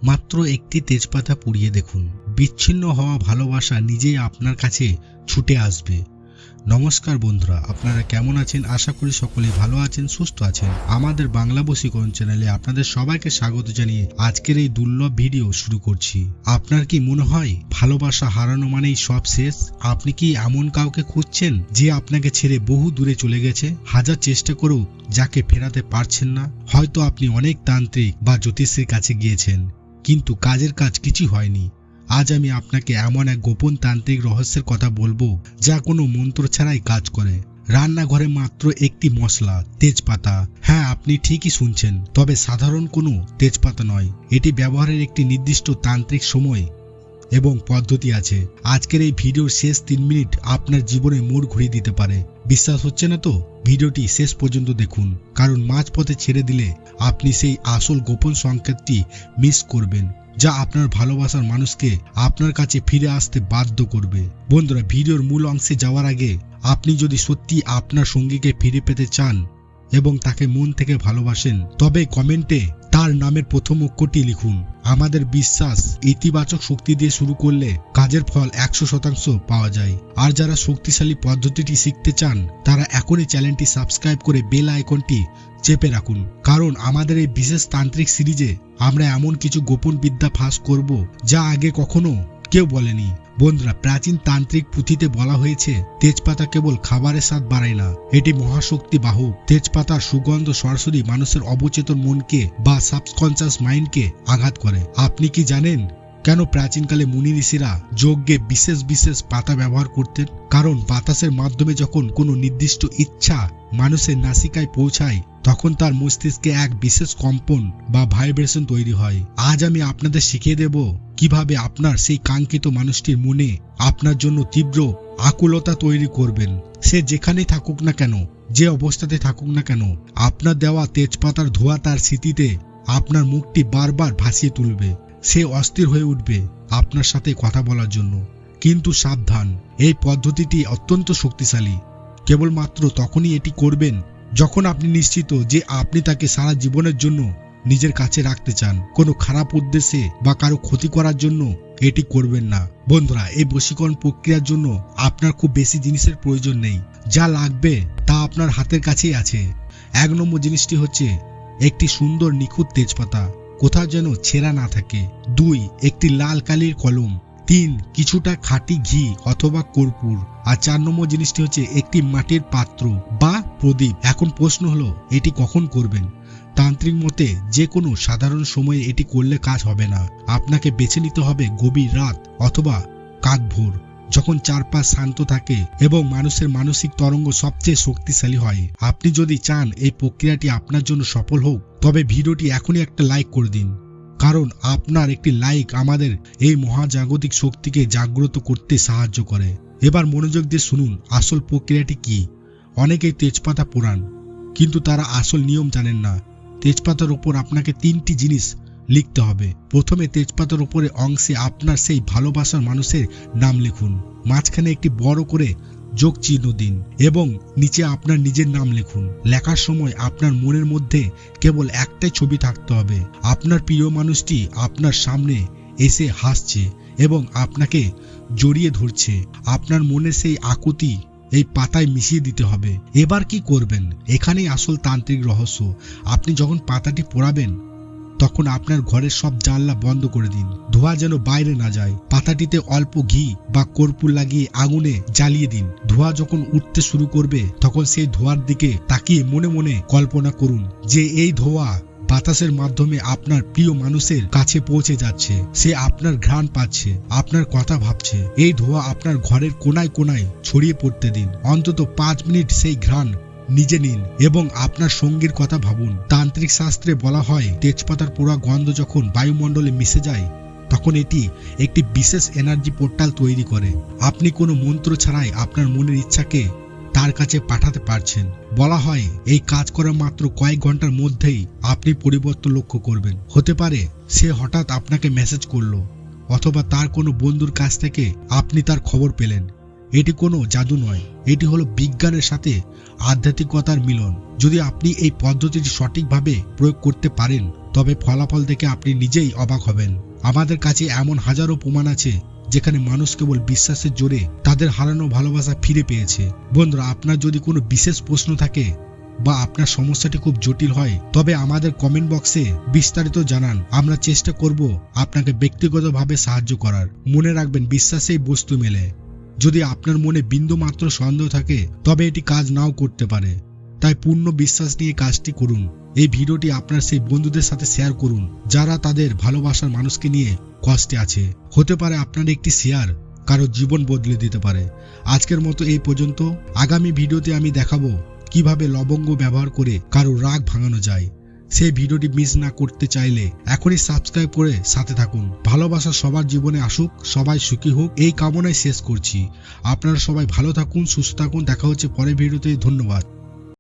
মাত্র একটি তেজপাতা পুড়িয়ে দেখুন, বিচ্ছিন্ন হওয়া ভালোবাসা নিজেই আপনার কাছে ছুটে আসবে। নমস্কার বন্ধুরা, আপনারা কেমন আছেন? আশা করি সকলেই ভালো আছেন, সুস্থ আছেন। আমাদের বাংলা বশীকরণ চ্যানেলে আপনাদের সবাইকে স্বাগত জানিয়ে আজকের এই দুর্লভ ভিডিও শুরু করছি। আপনার কি মনে হয় ভালোবাসা হারানো মানেই সব শেষ? আপনি কি এমন কাউকে খুঁজছেন যে আপনাকে ছেড়ে বহু দূরে চলে গেছে? হাজার চেষ্টা করেও যাকে ফেরাতে পারছেন না। হয়তো আপনি অনেক তান্ত্রিক বা জ্যোতিষীর কাছে গিয়েছেন, কিন্তু কাজের কাজ কিছু হয়নি। আজ আমি আপনাকে এমন এক গোপন তান্ত্রিক রহস্যের কথা বলবো যা কোনো মন্ত্র ছাড়াই কাজ করে। রান্নাঘরে মাত্র একটি মশলা, তেজপাতা। হ্যাঁ, আপনি ঠিকই শুনছেন, তবে সাধারণ কোনো তেজপাতা নয়। এটি ব্যবহারের একটি নির্দিষ্ট তান্ত্রিক সময় এবং পদ্ধতি আছে। আজকের এই ভিডিওর শেষ 3 মিনিট আপনার জীবনে মোড় ঘুরিয়ে দিতে পারে। বিশ্বাস হচ্ছে না তো? ভিডিওটি শেষ পর্যন্ত দেখুন, কারণ মাঝপথে ছেড়ে দিলে আপনি সেই আসল গোপন সংকেতটি মিস করবেন, যা আপনার ভালোবাসার মানুষকে আপনার কাছে ফিরে আসতে বাধ্য করবে। বন্ধুরা, ভিডিওর মূল অংশে যাওয়ার আগে আপনি যদি সত্যি আপনার সঙ্গীকে ফিরে পেতে চান এবং তাকে মন থেকে ভালোবাসেন, তবে কমেন্টে তার নামের প্রথম অক্ষরটি লিখুন। আমাদের বিশ্বাস, ইতিবাচক শক্তি দিয়ে শুরু করলে কাজের ফল 100% পাওয়া যায়। আর যারা শক্তিশালী পদ্ধতিটি শিখতে চান তারা এখনই চ্যানেলটি সাবস্ক্রাইব করে বেল আইকনটি চেপে রাখুন, কারণ আমাদের এই বিশেষ তান্ত্রিক সিরিজে আমরা এমন কিছু গোপন বিদ্যা ফাঁস করব যা আগে কখনো কেউ বলেনি। বন্ধুরা, প্রাচীন তান্ত্রিক পুঁথিতে বলা হয়েছে তেজপাতা কেবল খাবারের স্বাদ বাড়ায় না, এটি মহাশক্তি বাহক। তেজপাতার সুগন্ধ সরাসরি মানুষের অবচেতন মনকে বা সাবকনশিয়াস মাইন্ডকে আঘাত করে। আপনি কি জানেন কেন প্রাচীনকালে মুনি ঋষিরা যজ্ঞে বিশেষ বিশেষ পাতা ব্যবহার করতেন? কারণ বাতাসের মাধ্যমে যখন কোনো নির্দিষ্ট ইচ্ছা মানুষের নাসিকায় পৌঁছায়, তখন তার মস্তিষ্কে এক বিশেষ কম্পন বা ভাইব্রেশন তৈরি হয়। আজ আমি আপনাদের শিখিয়ে দেব কিভাবে আপনার সেই কাঙ্ক্ষিত মানুষটির মনে আপনার জন্য তীব্র আকুলতা তৈরি করবেন। সে যেখানেই থাকুক না কেন, যে অবস্থাতে থাকুক না কেন, আপনার দেওয়া তেজপাতার ধোঁয়া তার স্মৃতিতে আপনার মুখটি বারবার ভাসিয়ে তুলবে। সে অস্থির হয়ে উঠবে আপনার সাথে কথা বলার জন্য। কিন্তু সাবধান, এই পদ্ধতিটি অত্যন্ত শক্তিশালী। কেবলমাত্র তখনই এটি করবেন যখন আপনি নিশ্চিত যে আপনি তাকে সারা জীবনের জন্য নিজের কাছে রাখতে চান। কোনো খারাপ উদ্দেশ্যে বা কারো ক্ষতি করার জন্য এটি করবেন না। বন্ধুরা, এই বশীকরণ প্রক্রিয়ার জন্য আপনার খুব বেশি জিনিসের প্রয়োজন নেই। যা লাগবে তা আপনার হাতের কাছেই আছে। 1 নম্বর জিনিসটি হচ্ছে একটি সুন্দর নিখুঁত তেজপাতা, কোথাও যেন ছেঁড়া না থাকে। 2, একটি লাল কালির কলম। 3, কিছুটা খাঁটি ঘি অথবা কর্পূর। আর 4 নম্বর জিনিসটি হচ্ছে একটি মাটির পাত্র বা প্রদীপ। এখন প্রশ্ন হলো, এটি কখন করবেন? তান্ত্রিক মতে যে কোনো সাধারণ সময়ে এটি করলে কাজ হবে না। আপনাকে বেছে নিতে হবে গভীর রাত অথবা কাকভোর, যখন চারপাশ শান্ত থাকে এবং মানুষের মানসিক তরঙ্গ সবচেয়ে শক্তিশালী হয়। আপনি যদি চান এই প্রক্রিয়াটি আপনার জন্য সফল হোক, তবে ভিডিওটি এখনই একটা লাইক করে দিন, কারণ আপনার একটি লাইক আমাদের এই মহাজাগতিক শক্তিকে জাগ্রত করতে সাহায্য করে। এবার মনোযোগ দিয়ে শুনুন আসল প্রক্রিয়াটি কি। অনেকেই তেজপাতা পোড়ান, কিন্তু তারা আসল নিয়ম জানেন না। তেজপাতার উপর আপনাকে 3টি জিনিস লিখতে হবে। প্রথমে তেজপাতার উপরে অংশে আপনার সেই ভালোবাসার মানুষের নাম লিখুন। মাঝখানে একটি বড় করে যোগ চিহ্ন দিন এবং নিচে আপনার নিজের নাম লিখুন। লেখার সময় আপনার মনের মধ্যে কেবল একটাই ছবি থাকতে হবে। আপনার প্রিয় মানুষটি আপনার সামনে এসে হাসছে এবং আপনাকে জড়িয়ে ধরছে। আপনার মনে সেই আকুতি এই পাতায় মিশিয়ে দিতে হবে। এবার কি করবেন? এখানেই আসল তান্ত্রিক রহস্য। আপনি যখন পাতাটি পোড়াবেন, তখন আপনার ঘরের সব জানলা বন্ধ করে দিন, ধোঁয়া যেন বাইরে না যায়। পাতাটিতে অল্প ঘি বা কর্পূর লাগিয়ে আগুনে জ্বালিয়ে দিন। ধোঁয়া যখন উঠতে শুরু করবে, তখন সেই ধোঁয়ার দিকে তাকিয়ে মনে মনে কল্পনা করুন যে এই ধোঁয়া বাতাসের মাধ্যমে আপনার প্রিয় মানুষের কাছে পৌঁছে যাচ্ছে। সে আপনার ঘ্রাণ পাচ্ছে, আপনার কথা ভাবছে। এই ধোঁয়া আপনার ঘরের কোনায় কোনায় ছড়িয়ে পড়তে দিন। অন্তত 5 মিনিট সেই ঘ্রাণ নিজে নিন এবং আপনার সঙ্গীর কথা ভাবুন। তান্ত্রিক শাস্ত্রে বলা হয়, তেজপাতার পোড়া গন্ধ যখন বায়ুমণ্ডলে মিশে যায়, তখন এটি একটি বিশেষ এনার্জি পোর্টাল তৈরি করে। আপনি কোনো মন্ত্র ছাড়াই আপনার মনের ইচ্ছাকে তার কাছে পাঠাতে পারছেন। বলা হয় এই কাজ করার মাত্র কয়েক ঘন্টার মধ্যেই আপনি পরিবর্তন লক্ষ্য করবেন। হতে পারে সে হঠাৎ আপনাকে মেসেজ করলো, অথবা তার কোনো বন্ধুর কাছ থেকে আপনি তার খবর পেলেন। এটি কোনো জাদু নয়, এটি হলো বিজ্ঞানের সাথে আধ্যাত্মিকতার মিলন। যদি আপনি এই পদ্ধতিটি সঠিকভাবে প্রয়োগ করতে পারেন, তবে ফলাফল দেখে আপনি নিজেই অবাক হবেন। আমাদের কাছে এমন হাজারো প্রমাণ আছে যেখানে মানুষ কেবল বিশ্বাসের জোরে তাদের হারানো ভালোবাসা ফিরে পেয়েছে। বন্ধুরা, আপনার যদি কোনো বিশেষ প্রশ্ন থাকে বা আপনার সমস্যাটি খুব জটিল হয়, তবে আমাদের কমেন্ট বক্সে বিস্তারিত জানান। আমরা চেষ্টা করব আপনাকে ব্যক্তিগতভাবে সাহায্য করার। মনে রাখবেন, বিশ্বাসেই বস্তু মেলে। যদি আপনার মনে বিন্দু মাত্র সন্দেহ থাকে, তবে এটি কাজ নাও করতে পারে। তাই পূর্ণ বিশ্বাস নিয়ে কাজটি করুন। এই ভিডিওটি আপনার সেই বন্ধুদের সাথে শেয়ার করুন যারা তাদের ভালোবাসার মানুষকে নিয়ে কষ্টে আছে। হতে পারে আপনার একটি শেয়ার কারো জীবন বদলে দিতে পারে। আজকের মতো এই পর্যন্ত। আগামী ভিডিওতে আমি দেখাবো কিভাবে লবঙ্গ ব্যবহার করে কারো রাগ ভাঙানো যায়। সেই ভিডিওটি মিস না করতে চাইলে এখনই সাবস্ক্রাইব করে সাথে থাকুন। ভালোবাসা সবার জীবনে আসুক, সবাই সুখী হোক, এই কামনায় শেষ করছি। আপনারা সবাই ভালো থাকুন, সুস্থ থাকুন। দেখা হচ্ছে পরের ভিডিওতে। ধন্যবাদ।